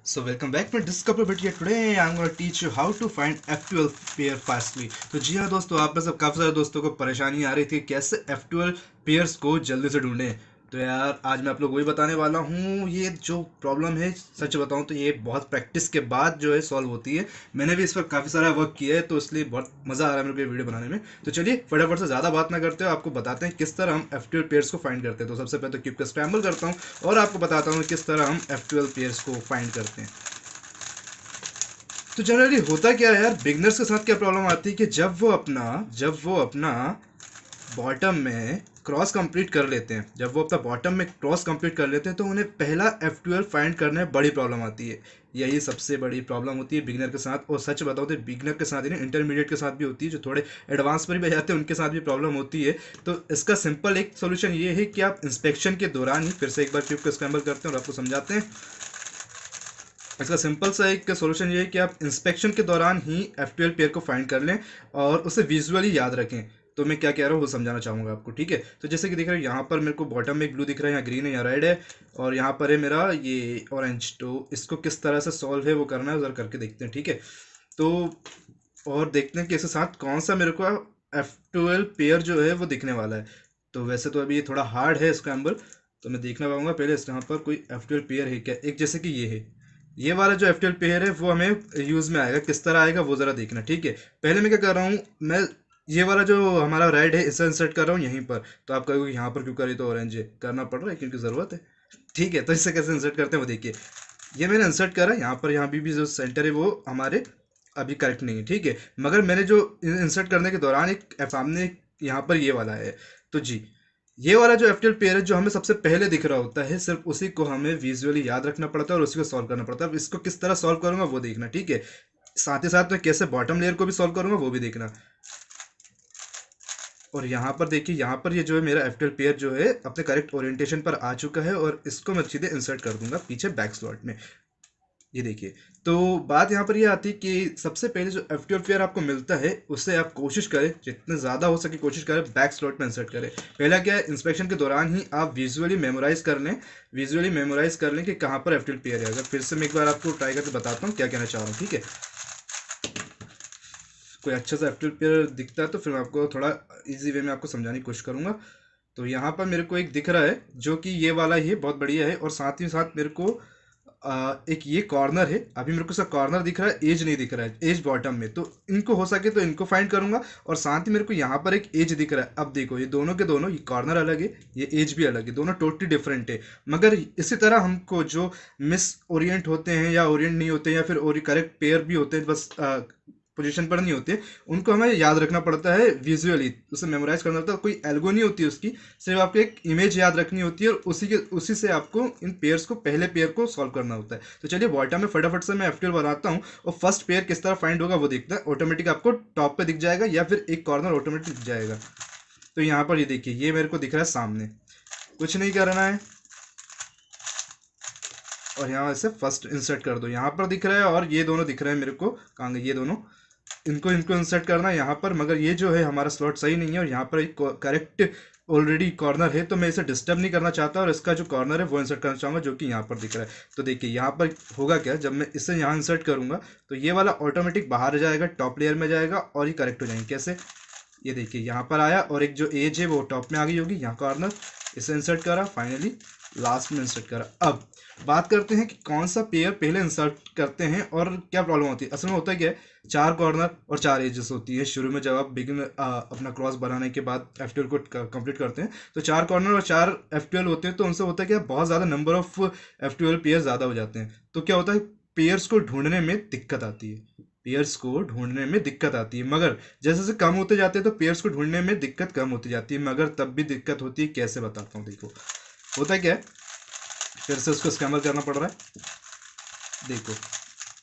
So welcome back to Discover Bit here. Today I'm going to teach you how to find F12 pair fastly. तो जी हाँ दोस्तों, आप में सब काफ़ी सारे दोस्तों को परेशानी आ रही थी कैसे F12 पेयर्स को जल्दी से ढूंढें। तो यार आज मैं आप लोग वही बताने वाला हूँ। ये जो प्रॉब्लम है सच बताऊँ तो ये बहुत प्रैक्टिस के बाद जो है सॉल्व होती है। मैंने भी इस पर काफ़ी सारा वर्क किया है तो इसलिए बहुत मज़ा आ रहा है मेरे को ये वीडियो बनाने में। तो चलिए फटाफट से ज़्यादा बात ना करते हो, आपको बताते हैं किस तरह हम F12 पेयर्स को फाइंड करते हैं। तो सबसे पहले तो क्यूब का स्क्रैम्बल करता हूँ और आपको बताता हूँ किस तरह हम F12 पेयर्स को फाइंड करते हैं। तो जनरली होता क्या है यार, बिगनर्स के साथ क्या प्रॉब्लम आती है कि जब वो अपना बॉटम में क्रॉस कंप्लीट कर लेते हैं, जब वो अपना बॉटम में क्रॉस कंप्लीट कर लेते हैं तो उन्हें पहला F12 फाइंड करने में बड़ी प्रॉब्लम आती है। यही सबसे बड़ी प्रॉब्लम होती है बिगनर के साथ। और सच बताओ तो बिगनर के साथ ही नहीं, इंटरमीडिएट के साथ भी होती है। जो थोड़े एडवांस पर भी जाते हैं उनके साथ भी प्रॉब्लम होती है। तो इसका सिंपल एक सोल्यूशन ये है कि आप इंस्पेक्शन के दौरान ही, फिर से एक बार क्यूब को स्क्रैम्बल करते हैं और आपको समझाते हैं। इसका सिंपल सा एक सोल्यूशन ये है कि आप इंस्पेक्शन के दौरान ही F12 पेयर को फाइंड कर लें और उसे विजुअली याद रखें। तो मैं क्या कह रहा हूँ वो समझाना चाहूँगा आपको, ठीक है। तो जैसे कि दिख रहा है यहाँ पर मेरे को बॉटम में एक ब्लू दिख रहा है, यहाँ ग्रीन है, यहाँ रेड है और यहाँ पर है मेरा ये ऑरेंज। तो इसको किस तरह से सॉल्व है वो करना है, उधर करके देखते हैं, ठीक है। तो और देखते हैं कि इसके साथ कौन सा मेरे को F12 पेयर जो है वो दिखने वाला है। तो वैसे तो अभी ये थोड़ा हार्ड है स्क्रैम्बल, तो मैं देखना पाऊंगा पहले यहाँ पर कोई F12 पेयर है क्या। एक जैसे कि ये है, ये वाला जो F12 पेयर है वो हमें यूज़ में आएगा, किस तरह आएगा वो ज़रा देखना, ठीक है। पहले मैं क्या कर रहा हूँ, मैं ये वाला जो हमारा रेड है इसे इंसर्ट कर रहा हूँ यहीं पर। तो आप कहोगे यहाँ पर क्यों करी, तो ऑरेंज है, करना पड़ रहा है क्योंकि ज़रूरत है, ठीक है। तो इसे कैसे इंसर्ट करते हैं वो देखिए। ये मैंने इंसर्ट करा यहाँ पर, यहाँ भी जो सेंटर है वो हमारे अभी करेक्ट नहीं है, ठीक है। मगर मैंने जो इंसर्ट करने के दौरान एक सामने यहाँ पर ये वाला है। तो जी ये वाला जो F12 पेयर है जो हमें सबसे पहले दिख रहा होता है, सिर्फ उसी को हमें विजुअली याद रखना पड़ता है और उसी को सॉल्व करना पड़ता है। अब इसको किस तरह सॉल्व करूंगा वो देखना, ठीक है। साथ ही साथ मैं कैसे बॉटम लेयर को भी सॉल्व करूंगा वो भी देखना। और यहाँ पर देखिए, यहाँ पर ये जो है मेरा F12 पेयर जो है अपने करेक्ट ओरिएंटेशन पर आ चुका है और इसको मैं सीधे इंसर्ट कर दूंगा पीछे बैक स्लॉट में। ये देखिए। तो बात यहाँ पर ये आती है कि सबसे पहले जो F12 पेयर आपको मिलता है उससे आप कोशिश करें, जितने ज़्यादा हो सके कोशिश करें बैक स्लॉट में इंसर्ट करें। पहला क्या है, इंस्पेक्शन के दौरान ही आप विजुअली मेमोराइज कर लें कि कहाँ पर F12 पेयर है। अगर फिर से मैं एक बार आपको ट्राई करके बताता हूँ क्या कहना चाह रहा हूँ, ठीक है। कोई अच्छा सा F12 पेयर दिखता है तो फिर मैं आपको थोड़ा ईजी वे में आपको समझाने की कोशिश करूँगा। तो यहाँ पर मेरे को एक दिख रहा है जो कि ये वाला ही है, बहुत बढ़िया है। और साथ ही साथ मेरे को एक ये कॉर्नर है, अभी मेरे को इसका कॉर्नर दिख रहा है, एज नहीं दिख रहा है, एज बॉटम में। तो इनको हो सके तो इनको फाइंड करूंगा। और साथ ही मेरे को यहाँ पर एक एज दिख रहा है। अब देखो ये दोनों के दोनों, ये कॉर्नर अलग है, ये एज भी अलग है, दोनों टोटली डिफरेंट है। मगर इसी तरह हमको जो मिस ओरिएंट होते हैं या ओरिएंट नहीं होते हैं या फिर और करेक्ट पेयर भी होते हैं, बस पोजीशन पर नहीं होते, उनको हमें याद रखना पड़ता है विजुअली, उसे मेमोराइज करना पड़ता है। कोई एल्गो नहीं होती उसकी, सिर्फ आपको एक इमेज याद रखनी होती है और उसी से आपको इन पेयर्स को, पहले पेयर को सॉल्व करना होता है। तो चलिए बॉटम में फटाफट से मैं F12 बनाता हूँ और फर्स्ट पेयर किस तरह फाइंड होगा वो देखता है। ऑटोमेटिक आपको टॉप पे दिख जाएगा या फिर एक कॉर्नर ऑटोमेटिक दिख जाएगा। तो यहाँ पर ये देखिए, ये मेरे को दिख रहा है सामने, कुछ नहीं करना है और यहाँ से फर्स्ट इंसर्ट कर दो, यहाँ पर दिख रहा है। और ये दोनों दिख रहे हैं मेरे को, कहाँ गए ये दोनों, इनको इनको इंसर्ट करना है यहाँ पर। मगर ये जो है हमारा स्लॉट सही नहीं है और यहाँ पर एक करेक्ट ऑलरेडी कॉर्नर है, तो मैं इसे डिस्टर्ब नहीं करना चाहता और इसका जो कॉर्नर है वो इंसर्ट करना चाहूँगा जो कि यहाँ पर दिख रहा है। तो देखिए यहाँ पर होगा क्या, जब मैं इसे यहाँ इंसर्ट करूँगा तो ये वाला ऑटोमेटिक बाहर जाएगा, टॉप लेयर में जाएगा और ये करेक्ट हो जाएंगे। कैसे, ये देखिए यहाँ पर आया और एक जो एज है वो टॉप में आ गई होगी, यहाँ कॉर्नर, इसे इंसर्ट करा, फाइनली लास्ट में इंसर्ट करा। अब बात करते हैं कि कौन सा पेयर पहले इंसर्ट करते हैं और क्या प्रॉब्लम होती है। असल में होता क्या है, 4 कॉर्नर और 4 एजेस होती है शुरू में। जब आप बिगिन अपना क्रॉस बनाने के बाद F12 को कंप्लीट करते हैं तो 4 कॉर्नर और 4 F12 होते हैं। तो उनसे होता है कि बहुत ज़्यादा नंबर ऑफ F12 पेयर ज़्यादा हो जाते हैं। तो क्या होता है, पेयर्स को ढूंढने में दिक्कत आती है, पेयर्स को ढूंढने में दिक्कत आती है। मगर जैसे जैसे कम होते जाते हैं तो पेयर्स को ढूंढने में दिक्कत कम होती जाती है, मगर तब भी दिक्कत होती है। कैसे बताता हूँ, देखो होता क्या है, फिर से उसको स्कैमर करना पड़ रहा है। देखो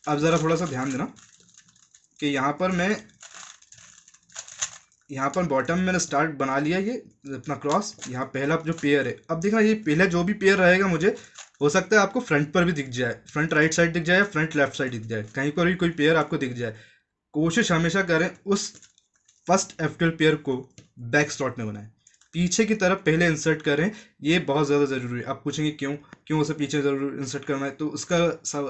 अब ज़रा थोड़ा सा ध्यान देना कि यहाँ पर बॉटम में मैंने स्टार्ट बना लिया ये अपना क्रॉस, यहाँ पहला जो पेयर है। अब देखना ये पहला जो भी पेयर रहेगा, मुझे हो सकता है आपको फ्रंट पर भी दिख जाए, फ्रंट राइट साइड दिख जाए, फ्रंट लेफ्ट साइड दिख जाए, कहीं पर भी कोई पेयर आपको दिख जाए। कोशिश हमेशा करें उस फर्स्ट F12 पेयर को बैक स्लॉट में बनाएं, पीछे की तरफ पहले इंसर्ट करें। ये बहुत ज़्यादा ज़रूरी है। आप पूछेंगे क्यों क्यों उसे पीछे ज़रूर इंसर्ट करना है, तो उसका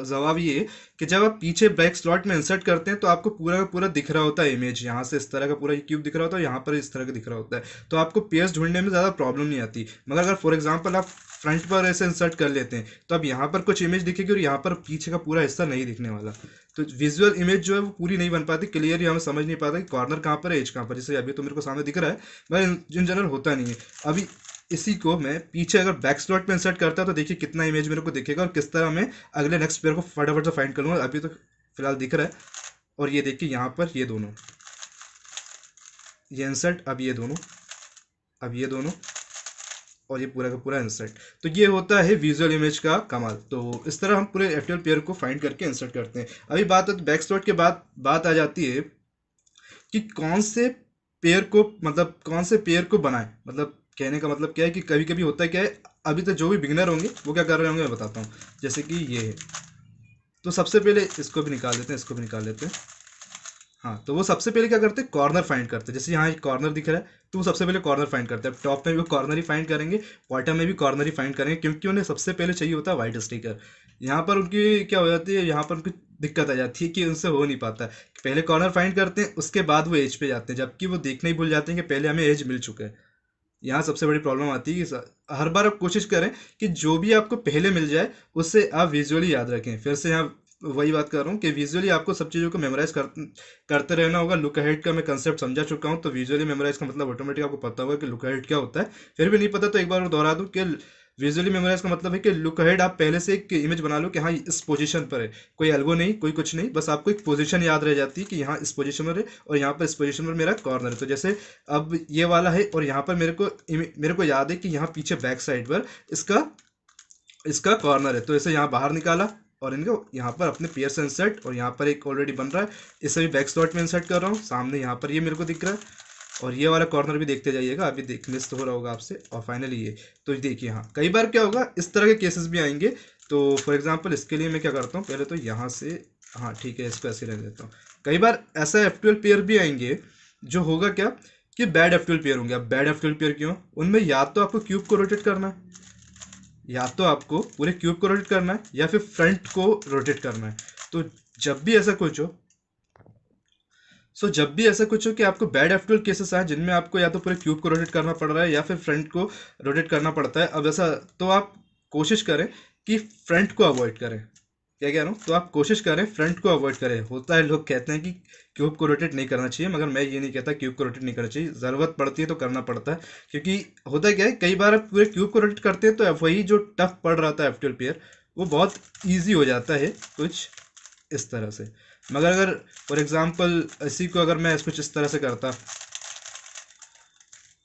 जवाब ये है कि जब आप पीछे बैक स्लॉट में इंसर्ट करते हैं तो आपको पूरा का पूरा दिख रहा होता है इमेज, यहाँ से इस तरह का पूरा क्यूब दिख रहा होता है, यहाँ पर इस तरह का दिख रहा होता है, तो आपको पेयर्स ढूंढने में ज़्यादा प्रॉब्लम नहीं आती। मगर अगर फॉर एग्जाम्पल आप फ्रंट पर ऐसे इंसर्ट कर लेते हैं तो अब यहाँ पर कुछ इमेज दिखेगी और यहाँ पर पीछे का पूरा हिस्सा नहीं दिखने वाला, तो विजुअल इमेज जो है वो पूरी नहीं बन पाती, क्लियरली हमें समझ नहीं पाता कि कॉर्नर कहाँ पर है, एज कहाँ पर। जैसे अभी तो मेरे को सामने दिख रहा है, मगर इन जनरल होता नहीं है। अभी इसी को मैं पीछे अगर बैक स्लॉट में इंसर्ट करता तो देखिए कितना इमेज मेरे को दिखेगा और किस तरह मैं अगले नेक्स्ट पेयर को फटाफट से फाइंड करूँगा। अभी तो फिलहाल दिख रहा है, और ये देखिए यहाँ पर ये दोनों, ये इंसर्ट, अब ये दोनों, अब ये दोनों, और ये पूरा का पूरा इंसर्ट। तो ये होता है विजुअल इमेज का कमाल। तो इस तरह हम पूरे एफटीएल पेयर को फाइंड करके इंसर्ट करते हैं। अभी बात बैक स्लॉट के बाद बात आ जाती है कि कौन से पेयर को, मतलब कौन से पेयर को बनाएं। मतलब कहने का मतलब क्या है कि कभी कभी होता है क्या है, अभी तो जो भी बिगिनर होंगे वो क्या कर रहे होंगे मैं बताता हूँ। जैसे कि ये है, तो सबसे पहले इसको भी निकाल लेते हैं, इसको भी निकाल लेते हैं। हाँ, तो वो सबसे पहले क्या करते हैं, कॉर्नर फाइंड करते हैं। जैसे यहाँ एक कॉर्नर दिख रहा है तो वो सबसे पहले कॉर्नर फाइंड करते हैं। अब टॉप में भी वो कॉर्नर ही फाइंड करेंगे, बॉटम में भी कॉर्नर ही फाइंड करेंगे, क्योंकि उन्हें सबसे पहले चाहिए होता है वाइट स्टिकर। यहाँ पर उनकी क्या हो जाती है, यहाँ पर उनकी दिक्कत आ जाती है कि उनसे हो नहीं पाता। पहले कॉर्नर फाइंड करते हैं, उसके बाद वो एज पे जाते हैं, जबकि वो देखने ही भूल जाते हैं कि पहले हमें एज मिल चुका है। यहाँ सबसे बड़ी प्रॉब्लम आती है कि हर बार आप कोशिश करें कि जो भी आपको पहले मिल जाए उससे आप विजुअली याद रखें। फिर से यहाँ वही बात कर रहा हूँ कि विजुअली आपको सब चीज़ों को मेमोराइज करते रहना होगा। लुक अहेड का मैं कंसेप्ट समझा चुका हूँ, तो विजुअली मेमोराइज का मतलब ऑटोमेटिक आपको पता होगा कि लुक अहेड क्या होता है। फिर भी नहीं पता तो एक बार दोहरा दूँ कि विजुअली मेमोराइज का मतलब है कि लुक अहेड आप पहले से एक इमेज बना लो कि हाँ इस पोजीशन पर है, कोई एल्गो नहीं, कोई कुछ नहीं, बस आपको एक पोजीशन याद रह जाती है कि यहाँ इस पोजीशन पर है और यहाँ पर इस पोजीशन पर मेरा कॉर्नर है। तो जैसे अब ये वाला है और यहाँ पर मेरे को याद है कि यहाँ पीछे बैक साइड पर इसका इसका कॉर्नर है, तो इसे यहाँ बाहर निकाला और इनको यहाँ पर अपने पेयर से इंसर्ट, और यहाँ पर एक ऑलरेडी बन रहा है, इसे भी बैक स्लॉट में इंसर्ट कर रहा हूँ। सामने यहाँ पर ये मेरे को दिख रहा है, और ये वाला कॉर्नर भी देखते जाइएगा, अभी देख मिस तो हो रहा होगा आपसे। और फाइनली ये, तो देखिए हाँ कई बार क्या होगा, इस तरह के केसेस भी आएंगे। तो फॉर एग्जांपल इसके लिए मैं क्या करता हूँ, पहले तो यहाँ से, हाँ ठीक है, इसको ऐसे रहने देता हूँ। कई बार ऐसा F12 पेयर भी आएंगे जो होगा क्या कि बैड F12 पेयर होंगे। अब बैड F12 पेयर क्यों, उनमें या तो आपको क्यूब को रोटेट करना है, या तो आपको पूरे क्यूब को रोटेट करना है, या फिर फ्रंट को रोटेट करना है। तो जब भी ऐसा कुछ हो जब भी ऐसा कुछ हो कि आपको बैड F12 केसेस आए जिनमें आपको या तो पूरे क्यूब को रोटेट करना पड़ रहा है या फिर फ्रंट को रोटेट करना पड़ता है, अब ऐसा, तो आप कोशिश करें कि फ्रंट को अवॉइड करें। क्या कह रहा हूँ, तो आप कोशिश करें फ्रंट को अवॉइड करें। होता है लोग कहते हैं कि क्यूब को रोटेट नहीं करना चाहिए, मगर मैं ये नहीं कहता क्यूब को रोटेट नहीं करना चाहिए, ज़रूरत पड़ती है तो करना पड़ता है। क्योंकि होता क्या है, कई बार आप पूरे क्यूब को रोटेट करते हैं तो वही जो टफ पड़ रहा था F12 पेयर वो बहुत ईजी हो जाता है कुछ इस तरह से। मगर अगर फॉर एग्जांपल इसी को अगर मैं कुछ इस तरह से करता,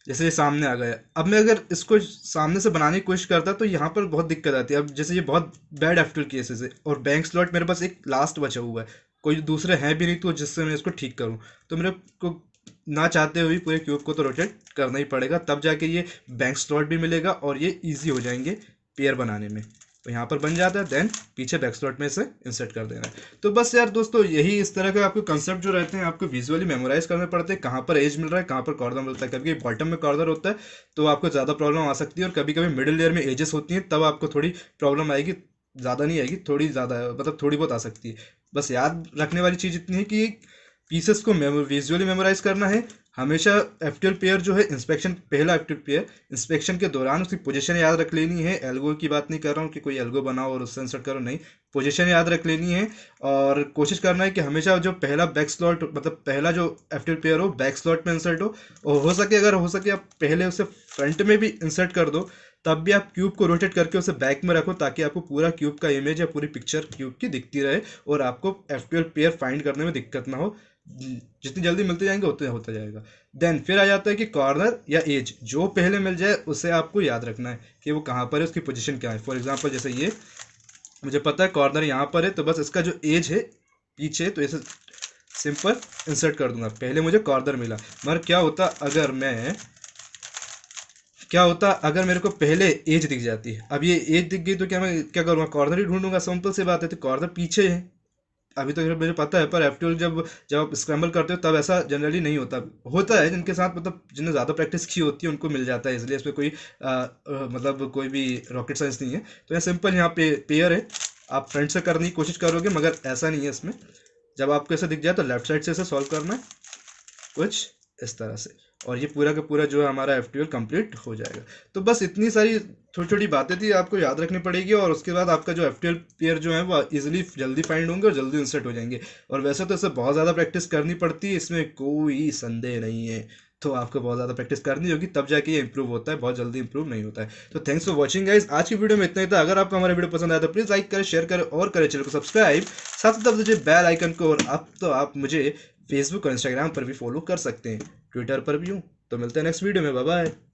जैसे ये सामने आ गया, अब मैं अगर इसको सामने से बनाने की कोशिश करता तो यहाँ पर बहुत दिक्कत आती है। अब जैसे ये बहुत बैड F12 केसेस है और बैंक स्लॉट मेरे पास एक लास्ट बचा हुआ है, कोई दूसरे हैं भी नहीं तो जिससे मैं इसको ठीक करूँ, तो मेरे को ना चाहते हुए पूरे क्यूब को तो रोटेट करना ही पड़ेगा, तब जाके ये बैंक स्लॉट भी मिलेगा और ये ईजी हो जाएंगे पेयर बनाने में। तो यहाँ पर बन जाता है, देन पीछे बैक स्लॉट में इसे इंसर्ट कर देना है। तो बस यार दोस्तों, यही इस तरह का आपको कंसेप्ट जो रहते हैं आपको विजुअली मेमोराइज करने पड़ते हैं, कहाँ पर एज मिल रहा है, कहाँ पर कॉर्नर मिलता है। कभी बॉटम में कॉर्नर होता है तो आपको ज़्यादा प्रॉब्लम आ सकती है, और कभी कभी मिडिल लेयर में एजेस होती हैं तब आपको थोड़ी प्रॉब्लम आएगी, ज़्यादा नहीं आएगी, थोड़ी ज़्यादा मतलब थोड़ी बहुत आ सकती है। बस याद रखने वाली चीज़ इतनी है कि पीसेस को विजुअली मेमोराइज करना है। हमेशा F12 पेयर जो है इंस्पेक्शन, पहला F12 पेयर इंस्पेक्शन के दौरान उसकी पोजीशन याद रख लेनी है। एल्गो की बात नहीं कर रहा हूँ कि कोई एल्गो बनाओ और उससे इंसर्ट करो, नहीं, पोजीशन याद रख लेनी है। और कोशिश करना है कि हमेशा जो पहला बैक स्लॉट, मतलब पहला जो F12 पेयर हो बैक स्लॉट में इंसर्ट हो, और हो सके अगर हो सके आप पहले उसे फ्रंट में भी इंसर्ट कर दो, तब भी आप क्यूब को रोटेट करके उसे बैक में रखो, ताकि आपको पूरा क्यूब का इमेज या पूरी पिक्चर क्यूब की दिखती रहे और आपको F12 पेयर फाइंड करने में दिक्कत ना हो। जितनी जल्दी मिलते जाएंगे उतना होता जाएगा। देन फिर आ जाता है कि कॉर्नर या एज, जो पहले मिल जाए उसे आपको याद रखना है कि वो कहाँ पर है, उसकी पोजीशन क्या है। फॉर एग्जांपल जैसे ये मुझे पता है कॉर्नर यहाँ पर है, तो बस इसका जो एज है पीछे, तो इसे सिंपल इंसर्ट कर दूंगा। पहले मुझे कॉर्नर मिला, मगर क्या होता अगर मेरे को पहले एज दिख जाती है। अब ये एज दिख गई तो क्या मैं क्या करूँगा, कॉर्नर ही ढूंढूंगा, सिंपल सी बात है। तो कॉर्नर पीछे है, अभी तक मुझे पता है, पर F12 जब जब आप स्क्रैम्बल करते हो तब ऐसा जनरली नहीं होता। होता है जिनके साथ, मतलब जिन्हें ज़्यादा प्रैक्टिस की होती है उनको मिल जाता है, इसलिए इसमें कोई मतलब कोई भी रॉकेट साइंस नहीं है। तो यहाँ सिंपल यहाँ पे पेयर है, आप फ्रंट से करने की कोशिश करोगे मगर ऐसा नहीं है इसमें। जब आपको ऐसा दिख जाए तो लेफ्ट साइड से इसे सॉल्व करना है कुछ इस तरह से, और ये पूरा का पूरा जो है हमारा F12 कंप्लीट हो जाएगा। तो बस इतनी सारी छोटी छोटी बातें थी, आपको याद रखनी पड़ेगी, और उसके बाद आपका जो F12 पेयर जो है वो इजीली जल्दी फाइंड होंगे और जल्दी इंसर्ट हो जाएंगे। और वैसे तो इसे बहुत ज़्यादा प्रैक्टिस करनी पड़ती है, इसमें कोई संदेह नहीं है। तो आपको बहुत ज़्यादा प्रैक्टिस करनी होगी तब जाके ये इंप्रूव होता है, बहुत जल्दी इंप्रूव नहीं होता है। तो थैंक्स फॉर वॉचिंग गाइस, आज की वीडियो में इतना ही था। अगर आपको हमारा वीडियो पसंद आया तो प्लीज़ लाइक करें, शेयर करें और करें चैनल को सब्सक्राइब, साथ ही साथ मुझे बेल आइकन को। और अब तो आप मुझे फेसबुक और इंस्टाग्राम पर भी फॉलो कर सकते हैं, ट्विटर पर भी हूँ। तो मिलते हैं नेक्स्ट वीडियो में, बाय बाय।